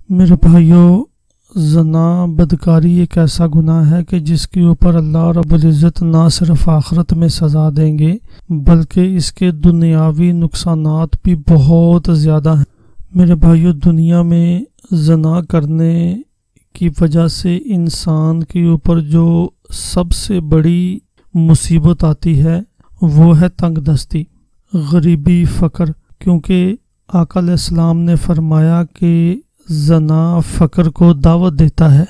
میرے بھائیوں، زنا بدکاری ایک ایسا گناہ ہے کہ جس کے اوپر اللہ رب العزت نہ صرف آخرت میں سزا دیں گے بلکہ اس کے دنیاوی نقصانات بھی بہت زیادہ ہیں۔ میرے بھائیوں، دنیا میں زنا کرنے کی وجہ سے انسان کے اوپر جو سب سے بڑی مصیبت آتی ہے وہ ہے تنگ دستی، غریبی، فقر، کیونکہ آقا علیہ السلام نے فرمایا کہ زنا فقر کو دعوت دیتا ہے۔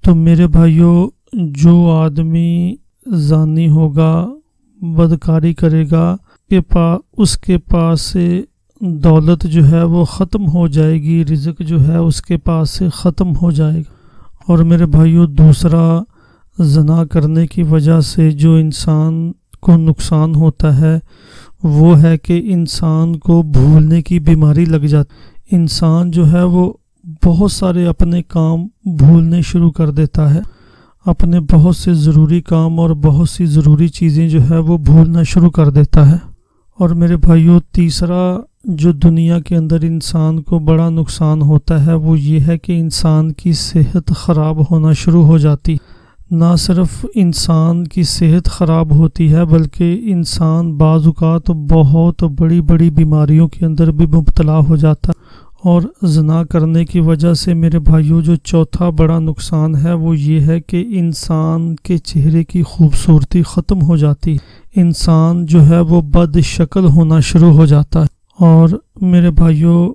تو میرے بھائیوں، جو آدمی زانی ہوگا، بدکاری کرے گا، اس کے پاس سے دولت جو ہے وہ ختم ہو جائے گی، رزق جو ہے اس کے پاس سے ختم ہو جائے گا۔ اور میرے بھائیوں، دوسرا، زنا کرنے کی وجہ سے جو انسان کو نقصان ہوتا ہے وہ ہے کہ انسان کو بھولنے کی بیماری لگ جاتی۔ انسان جو ہے وہ بہت سارے اپنے کام بھولنے شروع کر دیتا ہے، اپنے بہت سے ضروری کام اور بہت سی ضروری چیزیں جو ہے وہ بھولنا شروع کر دیتا ہے۔ اور میرے بھائیوں، تیسرا جو دنیا کے اندر انسان کو بڑا نقصان ہوتا ہے وہ یہ ہے کہ انسان کی صحت خراب ہونا شروع ہو جاتی۔ نہ صرف انسان کی صحت خراب ہوتی ہے بلکہ انسان بعض اوقات بہت بڑی بڑی بیماریوں کے اندر بھی مبتلا ہو جاتا ہے۔ اور زنا کرنے کی وجہ سے میرے بھائیوں جو چوتھا بڑا نقصان ہے وہ یہ ہے کہ انسان کے چہرے کی خوبصورتی ختم ہو جاتی، انسان جو ہے وہ بد شکل ہونا شروع ہو جاتا ہے۔ اور میرے بھائیوں،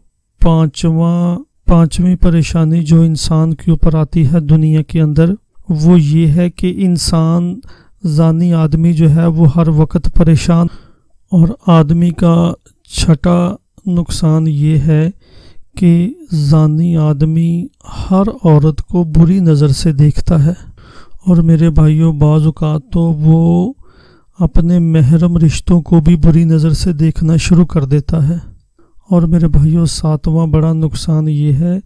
پانچویں پریشانی جو انسان کے اوپر آتی ہے دنیا کے اندر وہ یہ ہے کہ انسان، زانی آدمی جو ہے وہ ہر وقت پریشان۔ اور آدمی کا چھٹا نقصان یہ ہے کہ زانی آدمی ہر عورت کو بری نظر سے دیکھتا ہے۔ اور میرے بھائیوں، بعض اوقات تو وہ اپنے محرم رشتوں کو بھی بری نظر سے دیکھنا شروع کر دیتا ہے۔ اور میرے بھائیوں، ساتواں بڑا نقصان یہ ہے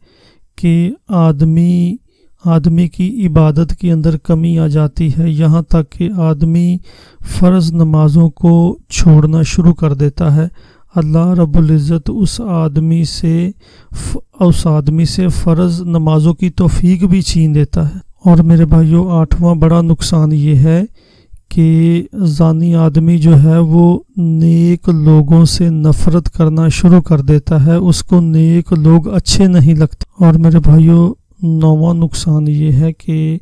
کہ آدمی کی عبادت کے اندر کمی آ جاتی ہے، یہاں تک کہ آدمی فرض نمازوں کو چھوڑنا شروع کر دیتا ہے۔ اللہ رب العزت اس آدمی سے فرض نمازوں کی توفیق بھی چھین دیتا ہے۔ اور میرے بھائیوں، آٹھواں بڑا نقصان یہ ہے کہ زانی آدمی جو ہے وہ نیک لوگوں سے نفرت کرنا شروع کر دیتا ہے، اس کو نیک لوگ اچھے نہیں لگتے۔ اور میرے بھائیوں، نواں نقصان یہ ہے کہ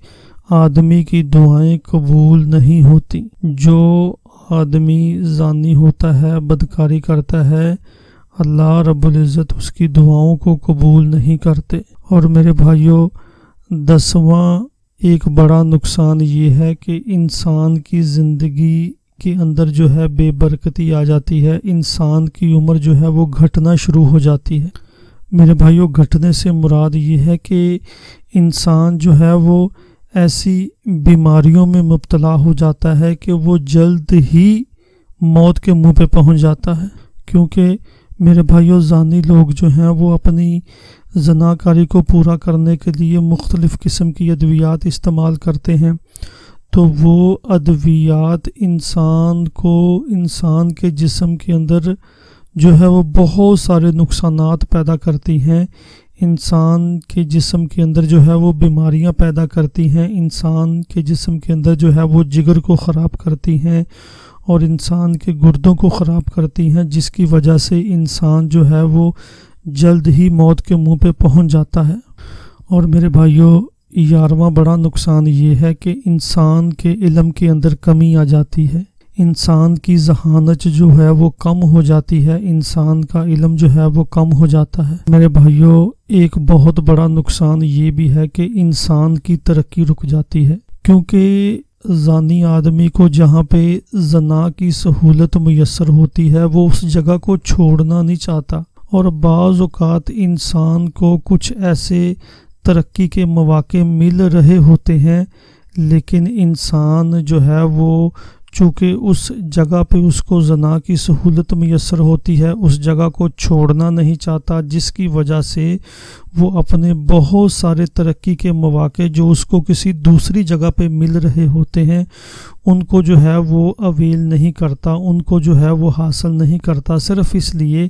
آدمی کی دعائیں قبول نہیں ہوتی۔ جو آدمی زانی ہوتا ہے، بدکاری کرتا ہے، اللہ رب العزت اس کی دعاؤں کو قبول نہیں کرتے۔ اور میرے بھائیوں، 10واں ایک بڑا نقصان یہ ہے کہ انسان کی زندگی کے اندر جو ہے بے برکتی آ جاتی ہے، انسان کی عمر جو ہے وہ گھٹنا شروع ہو جاتی ہے۔ میرے بھائیوں، گھٹنے سے مراد یہ ہے کہ انسان جو ہے وہ ایسی بیماریوں میں مبتلا ہو جاتا ہے کہ وہ جلد ہی موت کے منہ پہ پہنچ جاتا ہے۔ کیونکہ میرے بھائیوں، زانی لوگ جو ہیں وہ اپنی زناکاری کو پورا کرنے کے لیے مختلف قسم کی ادویات استعمال کرتے ہیں، تو وہ ادویات انسان کے جسم کے اندر جو ہے وہ بہت سارے نقصانات پیدا کرتی ہیں، انسان کے جسم کے اندر جو ہے وہ بیماریاں پیدا کرتی ہیں، انسان کے جسم کے اندر جو ہے وہ جگر کو خراب کرتی ہیں اور انسان کے گردوں کو خراب کرتی ہیں، جس کی وجہ سے انسان جو ہے وہ جلد ہی موت کے منہ پہ پہنچ جاتا ہے۔ اور میرے بھائیوں، 11واں بڑا نقصان یہ ہے کہ انسان کے علم کے اندر کمی آ جاتی ہے، انسان کی ذہانت جو ہے وہ کم ہو جاتی ہے، انسان کا علم جو ہے وہ کم ہو جاتا ہے۔ میرے بھائیوں، ایک بہت بڑا نقصان یہ بھی ہے کہ انسان کی ترقی رک جاتی ہے، کیونکہ زانی آدمی کو جہاں پہ زنا کی سہولت میسر ہوتی ہے وہ اس جگہ کو چھوڑنا نہیں چاہتا۔ اور بعض اوقات انسان کو کچھ ایسے ترقی کے مواقع مل رہے ہوتے ہیں لیکن انسان جو ہے وہ چونکہ اس جگہ پہ اس کو زنا کی سہولت میسر ہوتی ہے اس جگہ کو چھوڑنا نہیں چاہتا، جس کی وجہ سے وہ اپنے بہت سارے ترقی کے مواقع جو اس کو کسی دوسری جگہ پہ مل رہے ہوتے ہیں ان کو جو ہے وہ اویل نہیں کرتا، ان کو جو ہے وہ حاصل نہیں کرتا، صرف اس لیے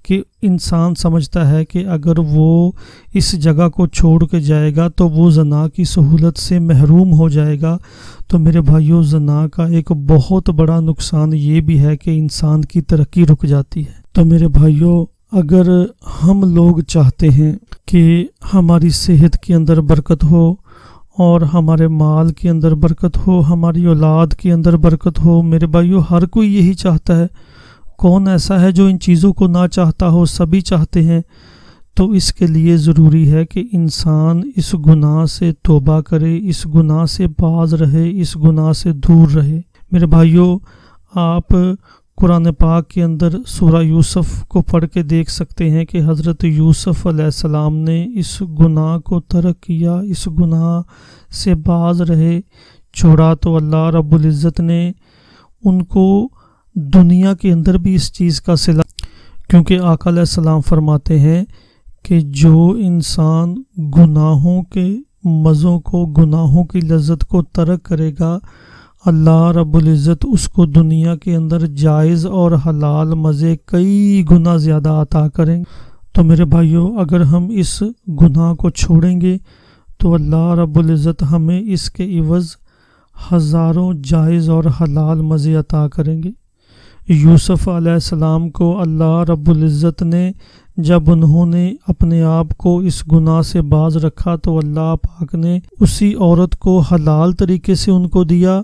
کہ انسان سمجھتا ہے کہ اگر وہ اس جگہ کو چھوڑ کے جائے گا تو وہ زنا کی سہولت سے محروم ہو جائے گا۔ تو میرے بھائیوں، زنا کا ایک بہت بڑا نقصان یہ بھی ہے کہ انسان کی ترقی رک جاتی ہے۔ تو میرے بھائیوں، اگر ہم لوگ چاہتے ہیں کہ ہماری صحت کے اندر برکت ہو اور ہمارے مال کے اندر برکت ہو، ہماری اولاد کے اندر برکت ہو، میرے بھائیوں ہر کوئی یہی چاہتا ہے۔ کون ایسا ہے جو ان چیزوں کو نہ چاہتا ہو؟ سبھی چاہتے ہیں۔ تو اس کے لیے ضروری ہے کہ انسان اس گناہ سے توبہ کرے، اس گناہ سے باز رہے، اس گناہ سے دور رہے۔ میرے بھائیوں، آپ قرآن پاک کے اندر سورہ یوسف کو پڑھ کے دیکھ سکتے ہیں کہ حضرت یوسف علیہ السلام نے اس گناہ کو ترک کیا، اس گناہ سے باز رہے، چھوڑا تو اللہ رب العزت نے ان کو دنیا کے اندر بھی اس چیز کا صلہ، کیونکہ آقا علیہ السلام فرماتے ہیں کہ جو انسان گناہوں کے مزوں کو، گناہوں کی لذت کو ترک کرے گا، اللہ رب العزت اس کو دنیا کے اندر جائز اور حلال مزے کئی گنا زیادہ عطا کریں۔ تو میرے بھائیوں، اگر ہم اس گناہ کو چھوڑیں گے تو اللہ رب العزت ہمیں اس کے عوض ہزاروں جائز اور حلال مزے عطا کریں گے۔ یوسف علیہ السلام کو اللہ رب العزت نے جب انہوں نے اپنے آپ کو اس گناہ سے باز رکھا تو اللہ پاک نے اسی عورت کو حلال طریقے سے ان کو دیا،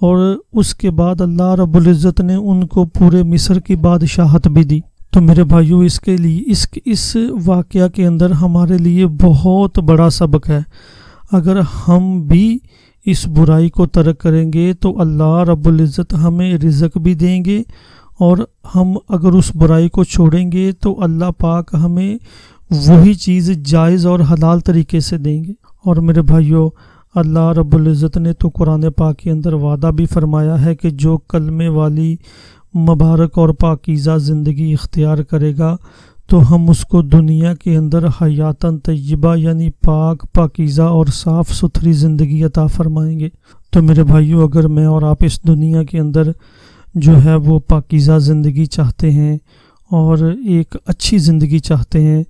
اور اس کے بعد اللہ رب العزت نے ان کو پورے مصر کی بادشاہت بھی دی۔ تو میرے بھائیوں، اس کے لیے اس واقعہ کے اندر ہمارے لیے بہت بڑا سبق ہے۔ اگر ہم بھی اس برائی کو ترک کریں گے تو اللہ رب العزت ہمیں رزق بھی دیں گے، اور ہم اگر اس برائی کو چھوڑیں گے تو اللہ پاک ہمیں وہی چیز جائز اور حلال طریقے سے دیں گے۔ اور میرے بھائیوں، اللہ رب العزت نے تو قرآن پاک کے اندر وعدہ بھی فرمایا ہے کہ جو کلمے والی مبارک اور پاکیزہ زندگی اختیار کرے گا تو ہم اس کو دنیا کے اندر حیاتاً طیبہ یعنی پاک، پاکیزہ اور صاف ستھری زندگی عطا فرمائیں گے۔ تو میرے بھائیوں، اگر میں اور آپ اس دنیا کے اندر جو ہے وہ پاکیزہ زندگی چاہتے ہیں اور ایک اچھی زندگی چاہتے ہیں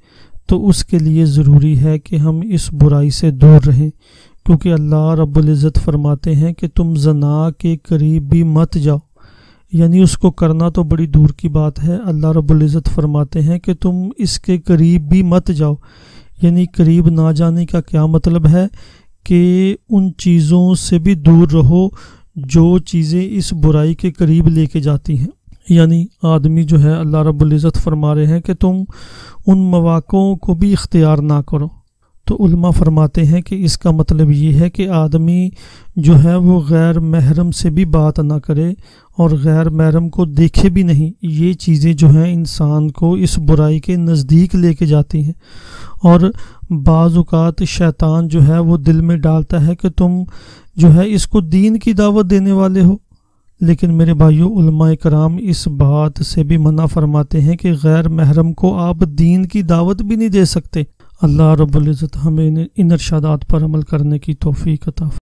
تو اس کے لیے ضروری ہے کہ ہم اس برائی سے دور رہیں، کیونکہ اللہ رب العزت فرماتے ہیں کہ تم زنا کے قریب بھی مت جاؤ، یعنی اس کو کرنا تو بڑی دور کی بات ہے۔ اللہ رب العزت فرماتے ہیں کہ تم اس کے قریب بھی مت جاؤ، یعنی قریب نہ جانے کا کیا مطلب ہے کہ ان چیزوں سے بھی دور رہو جو چیزیں اس برائی کے قریب لے کے جاتی ہیں۔ یعنی آدمی جو ہے، اللہ رب العزت فرما رہے ہیں کہ تم ان مواقعوں کو بھی اختیار نہ کرو۔ تو علماء فرماتے ہیں کہ اس کا مطلب یہ ہے کہ آدمی جو ہے وہ غیر محرم سے بھی بات نہ کرے اور غیر محرم کو دیکھے بھی نہیں۔ یہ چیزیں جو ہیں انسان کو اس برائی کے نزدیک لے کے جاتی ہیں، اور بعض اوقات شیطان جو ہے وہ دل میں ڈالتا ہے کہ تم جو ہے اس کو دین کی دعوت دینے والے ہو، لیکن میرے بھائیوں، علماء کرام اس بات سے بھی منع فرماتے ہیں کہ غیر محرم کو آپ دین کی دعوت بھی نہیں دے سکتے۔ اللہ رب العزت ہمیں ان ارشادات پر عمل کرنے کی توفیق عطا فرمائے۔